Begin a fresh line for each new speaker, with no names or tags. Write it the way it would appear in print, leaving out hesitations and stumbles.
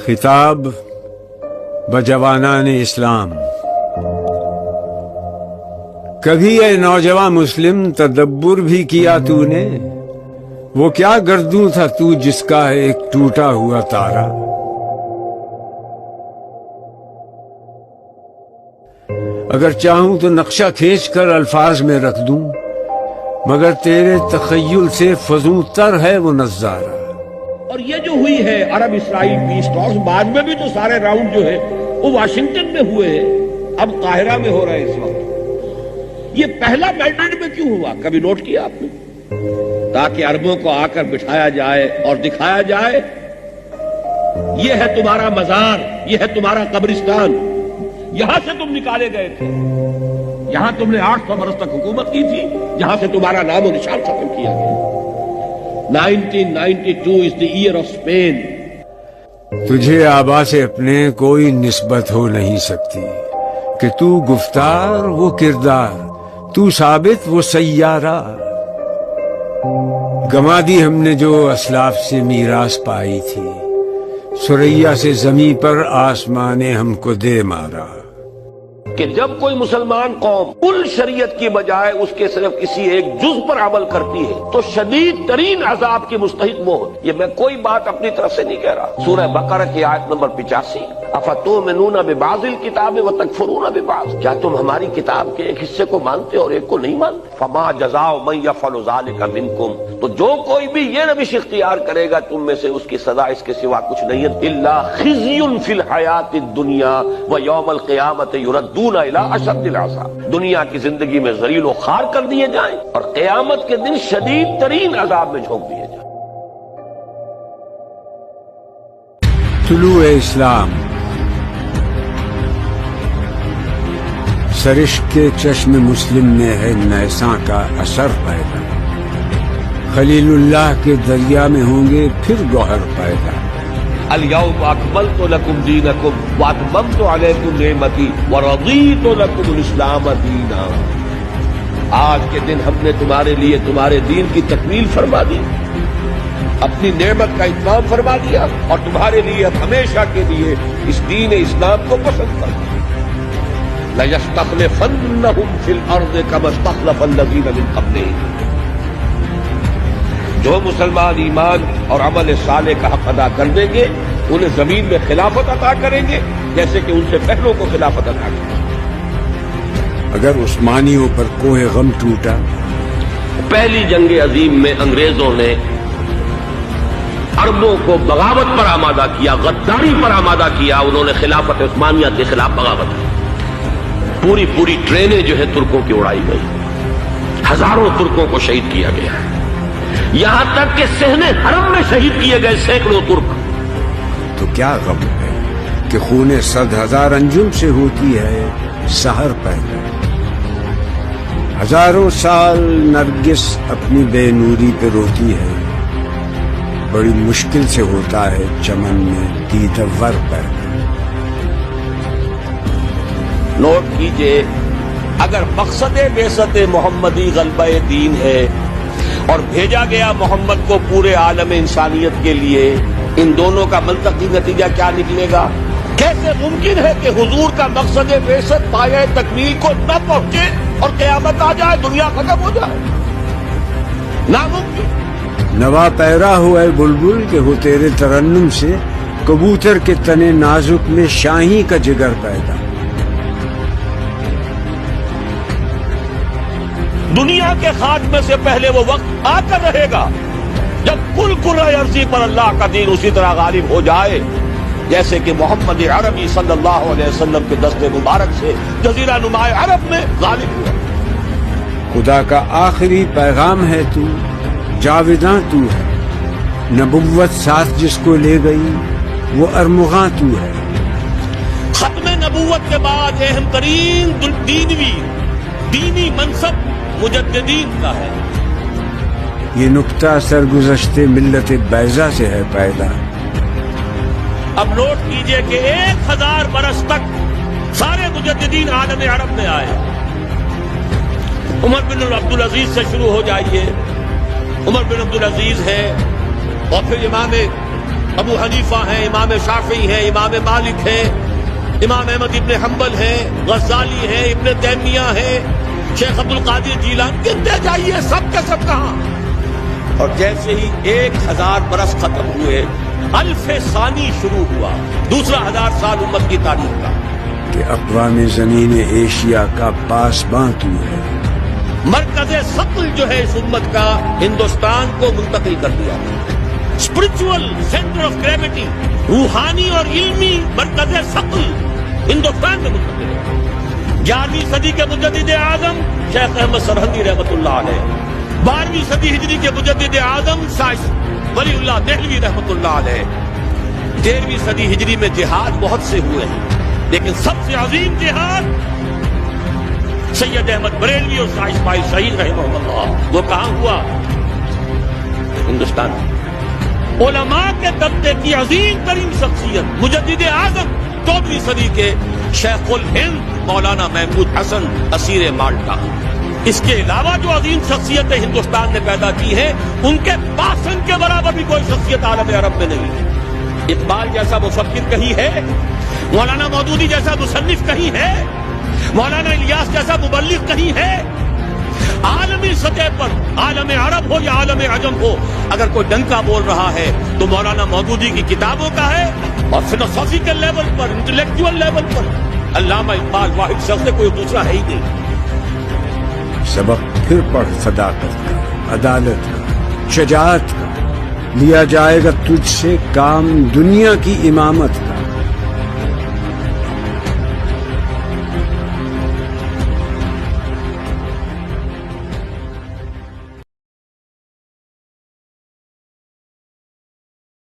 خطاب بجوانان اسلام۔ کبھی اے نوجوان مسلم تدبر بھی کیا تو نے، وہ کیا گردوں تھا تو جس کا ایک ٹوٹا ہوا تارا۔ اگر چاہوں تو نقشہ کھینچ کر الفاظ میں رکھ دوں، مگر تیرے تخیل سے فزوں تر ہے وہ نظارہ۔
اور یہ جو ہوئی ہے عرب اسرائیل پیس ٹاکس، بعد میں بھی تو سارے راؤنڈ جو ہے وہ واشنگٹن میں ہوئے ہیں، اب قاہرہ میں ہو رہا ہے اس وقت۔ یہ پہلا میڈرڈ میں کیوں ہوا، کبھی نوٹ کیا آپ نے؟ تاکہ عربوں کو آ کر بٹھایا جائے اور دکھایا جائے یہ ہے تمہارا مزار، یہ ہے تمہارا قبرستان، یہاں سے تم نکالے گئے تھے، یہاں تم نے 800 برس تک حکومت کی تھی، یہاں سے تمہارا نام و نشان ختم کیا گیا۔ 1992 is the year of Spain۔
تجھے آبا سے اپنے کوئی نسبت ہو نہیں سکتی کہ تو گفتار وہ کردار، تو ثابت وہ سیارہ۔ گما دی ہم نے جو اسلاف سے میراث پائی تھی، سریا سے زمیں پر آسمان نے ہم کو دے مارا۔
کہ جب کوئی مسلمان قوم کل شریعت کی بجائے اس کے صرف کسی ایک جز پر عمل کرتی ہے تو شدید ترین عذاب کی مستحق وہ ہوتی۔ یہ میں کوئی بات اپنی طرف سے نہیں کہہ رہا۔ سورہ بقرہ کی آیت نمبر 85، افتؤمنون ببعض الکتاب وتکفرون ببعض، کیا تم ہماری کتاب کے ایک حصے کو مانتے اور ایک کو نہیں مانتے؟ فما جزاء من یفعل ذلک منکم، تو جو کوئی بھی یہ روش اختیار کرے گا تم میں سے، اس کی سزا اس کے سوا کچھ نہیں ہے، الا خزی فی الحیات الدنیا ویوم القیامت یردون الی اشد العذاب، دنیا کی زندگی میں ذلیل و خوار کر دیے جائیں اور قیامت کے دن شدید ترین عذاب میں جھونک دیے جائیں۔
طلوع اسلام، سرشک کے چشم مسلم میں ہے نیساں کا اثر پیدا، خلیل اللہ کے دریا میں ہوں گے پھر گوہر پیدا۔
الیوم اکملت لکم دینکم واتممت علیکم نعمتی ورضیت لکم الاسلام دینا، آج کے دن ہم نے تمہارے لیے تمہارے دین کی تکمیل فرما دی، اپنی نعمت کا اتمام فرما دیا اور تمہارے لیے اب ہمیشہ کے لیے اس دین اسلام کو پسند کر دیا۔ لَيَسْتَخْلِفَنَّهُمْ فِي الْأَرْضِ كَمَا اسْتَخْلَفَ الَّذِينَ مِنْ قَبْلِهِمْ، جو مسلمان ایمان اور عمل صالح کا حق ادا کر دیں گے انہیں زمین میں خلافت عطا کریں گے جیسے کہ ان سے پہلوں کو خلافت عطا کریں۔
اگر عثمانیوں پر کوہ غم ٹوٹا،
پہلی جنگ عظیم میں انگریزوں نے عربوں کو بغاوت پر آمادہ کیا، غداری پر آمادہ کیا، انہوں نے خلافت عثمانیہ کے خلاف بغاوت کی، پوری ٹرینیں جو ہے ترکوں کی اڑائی گئی، ہزاروں ترکوں کو شہید کیا گیا، یہاں تک کہ صحن حرم میں شہید کیے گئے سینکڑوں ترک۔
تو کیا غم ہے کہ خون 100,000 انجم سے ہوتی ہے سحر پیدا۔ ہزاروں سال نرگس اپنی بے نوری پہ روتی ہے، بڑی مشکل سے ہوتا ہے چمن میں دیدور پیدا۔
نوٹ کیجئے، اگر مقصد بعثت محمدی غلبہ دین ہے اور بھیجا گیا محمد کو پورے عالم انسانیت کے لیے، ان دونوں کا منطقی نتیجہ کیا نکلے گا؟ کیسے ممکن ہے کہ حضور کا مقصد بعثت پایہ تکمیل کو نہ پہنچے اور قیامت آ جائے، دنیا ختم ہو جائے؟ ناممکن۔
نوا پیرا ہو اے بلبل کہ ہو تیرے ترنم سے کبوتر کے تنے نازک میں شاہی کا جگر پیدا۔
دنیا کے خاتمے سے پہلے وہ وقت آ کر رہے گا جب کل کرۂ ارضی پر اللہ کا دین اسی طرح غالب ہو جائے جیسے کہ محمد عربی صلی اللہ علیہ وسلم کے دست مبارک سے جزیرہ نما عرب میں غالب ہوا۔
خدا کا آخری پیغام ہے تو، جاویداں تو ہے، نبوت ساتھ جس کو لے گئی وہ ارمغاں تو ہے۔
ختم نبوت کے بعد اہم ترین دینی منصب مجددین کا ہے۔
یہ نکتہ سرگزشت ملت بیضا سے ہے پیدا۔
اب نوٹ کیجئے کہ 1000 برس تک سارے مجددین عالم عرب میں آئے۔ عمر بن عبدالعزیز سے شروع ہو جائیے، عمر بن عبدالعزیز ہے، اور پھر امام ابو حنیفہ ہیں، امام شافعی ہیں، امام مالک ہیں، امام احمد ابن حنبل ہیں، غزالی ہیں، ابن تیمیہ ہیں، شیخ عبد القادر جیلانی، گنتے جائیے سب کے سب کہاں. اور جیسے ہی 1000 برس ختم ہوئے، الف ثانی شروع ہوا، دوسرا 1000 سال امت کی تاریخ کا.
کہ اقوام زمین ایشیا کا پاسباں تو ہے.
مرکز ثقل جو ہے اس امت کا ہندوستان کو منتقل کر دیا. اسپرچول سینٹر آف گریوٹی، روحانی اور علمی مرکز ثقل ہندوستان میں منتقل ہے. 11ویں صدی کے مجدد اعظم شیخ احمد سرہندی رحمۃ اللہ علیہ، 12ویں صدی ہجری کے مجدد اعظم شاہ ولی اللہ دہلوی رحمۃ اللہ علیہ. 13ویں صدی ہجری میں جہاد بہت سے ہوئے ہیں، لیکن سب سے عظیم جہاد سید احمد بریلوی اور شاہ اسماعیل شہید رحمہ اللہ، وہ کہاں ہوا؟ ہندوستان میں. علماء کے طبقے کی عظیم ترین شخصیت مجدد اعظم 14ویں صدی کے شیخ الہند مولانا محمود حسن اسیر مالٹا. اس کے علاوہ جو عظیم شخصیتیں ہندوستان نے پیدا کی ہیں، ان کے پاسن کے برابر بھی کوئی شخصیت عالم عرب میں نہیں. اقبال جیسا مفکر کہیں ہے؟ مولانا مودودی جیسا مصنف کہیں ہے؟ مولانا الیاس جیسا مبلغ کہیں ہے؟ عالمی سطح پر، عالم عرب ہو یا عالم عجم ہو، اگر کوئی ڈنکا بول رہا ہے تو مولانا مودودی کی کتابوں کا ہے. اور فلسفیکل لیول پر، انٹلیکچوئل لیول پر علامہ اقبال واحد شخص ہے، کوئی دوسرا ہے ہی نہیں.
سبق پھر پڑھ صداقت کا، عدالت کا، شجاعت کا. لیا جائے گا تجھ سے کام دنیا کی امامت کا.